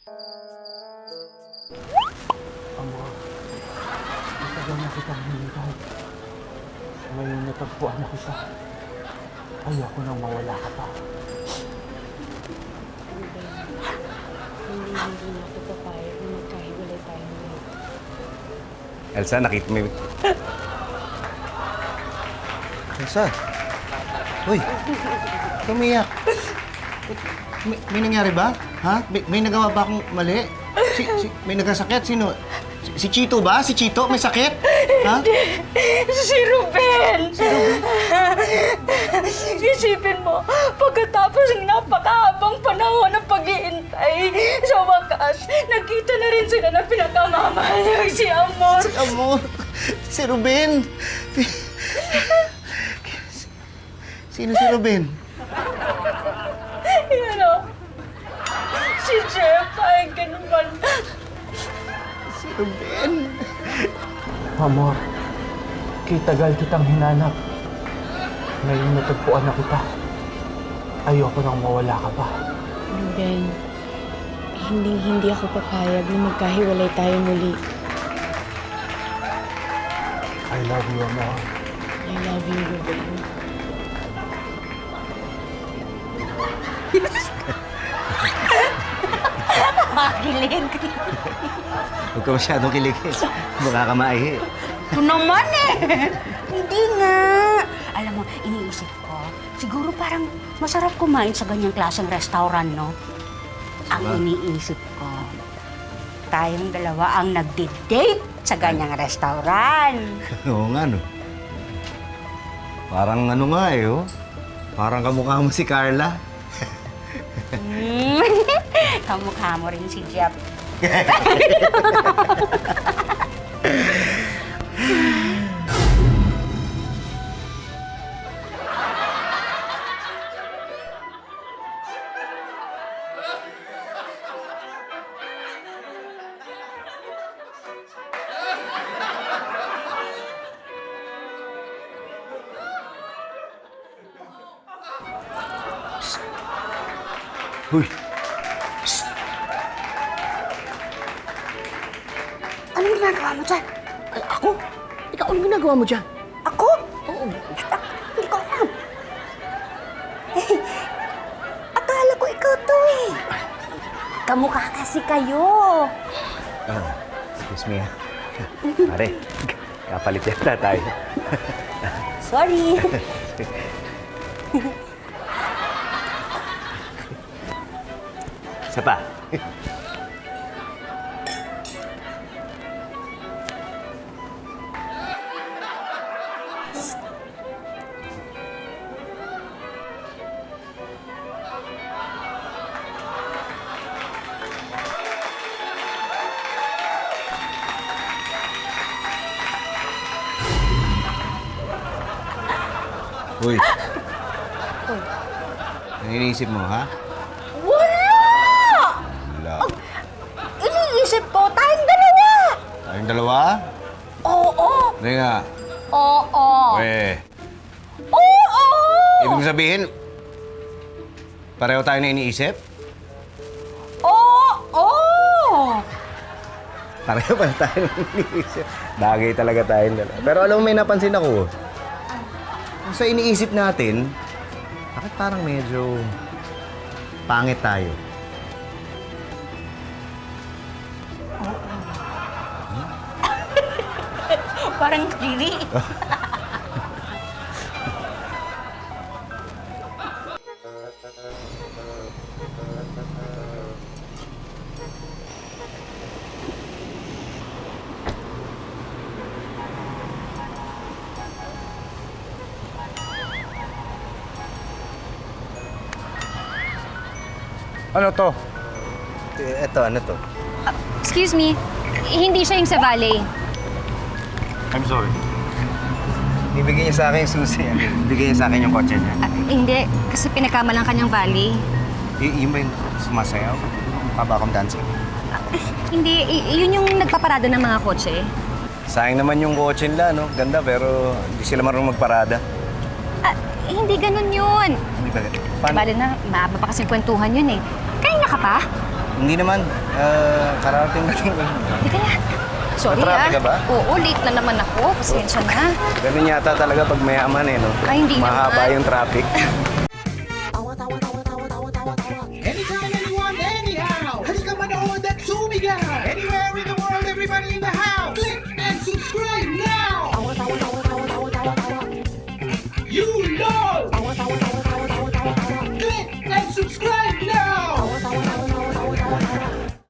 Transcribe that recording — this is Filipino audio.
Amor, matagal na kitang hinintay. Ngayon natagpuan na kita. Ayoko nang mawala ka pa. Hindi na ako papayag na magkahiwalay tayo ngayon. Elsa, nakita mo yung... Elsa? Uy, tumiyak. May nangyari ba? Ha? May nagawa ba akong mali? May nagkasakit? Sino? Si Chito ba? Si Chito? May sakit? Ha? Si Ruben! Isipin mo, pagkatapos ng napakahabang panahon ng pag-iintay, sa wakas, nagkita na rin sila na pinakamamahal niya si Amor. Si Amor. Si Ruben. Sino si Ruben? Yan o. Si Jeff ay ganun man. Si Ruben. Amor, kitagal kitang hinanap. Ngayon natagpuan na kita. Ayoko nang mawala ka pa. Ruben, hindi ako papayag na magkahiwalay tayo muli. I love you, Amor. I love you, Ruben. Makilig. Huwag ka masyadong kiligin. Baka ka maihi. Ito naman eh! Hindi nga. Alam mo, iniisip ko, siguro parang masarap kumain sa ganyang klaseng restaurant, no? Ang iniisip ko, tayong dalawa ang nagdi-date sa ganyang restaurant. Oo nga, no? Parang ano nga eh, oh. Parang kamukha mo si Carla. Kamukha mo rin si Jeff. Uy, Anong ginagawa mo dyan? ako? Ikaw, anong ginagawa mo dyan? Ako? Oo. Hindi ko alam. Akala ko ikaw to eh. Kamukha kasi kayo. Oh, excuse me, ha? Pare, kapalit yata tayo. Sorry. Isa pa. Uy. Ano iniisip mo, ha? Wala! Wala. Iniisip ko, tayong dalawa. Tayong dalawa? Oo. Hindi nga. Oo. Weh. Oo! Ibig sabihin, pareho tayo na iniisip? Oo! Pareho pala tayo na iniisip. Bagay talaga tayong dalawa. Pero alam mo, may napansin ako. Kung sa iniisip natin, bakit parang medyo pangit tayo? Parang kiri. Ano to? Eto, ano to? Excuse me, hindi siya yung sa valet. I'm sorry. Bibigyan niya sa akin yung susi. Bibigyan niya sa akin yung kotse niya. Hindi, kasi pinagkamalang kanyang valet. Yun ba yung sumasayaw? Mukha ba akong dancer? Hindi, yun yung nagpaparada ng mga kotse. Sayang naman yung kotse nila, no? Ganda, pero hindi sila marunong magparada. Hindi ganun yun. Hindi ba? Paano? Bale na, maaba pa kasing kwentuhan yun eh. Kanina ka pa? Hindi naman. Kararating na lang. Hindi kaya. Sorry Natraffic ka ba? Oo, late na naman ako. Pasensya na. Ganun yata talaga pag mayaman eh, no? Ay, hindi Mahaba naman. yung traffic. Anytime, anyone, anyhow. Halika manood at sumigaw. Anywhere in the world, everybody in the house. Click and subscribe now. You know.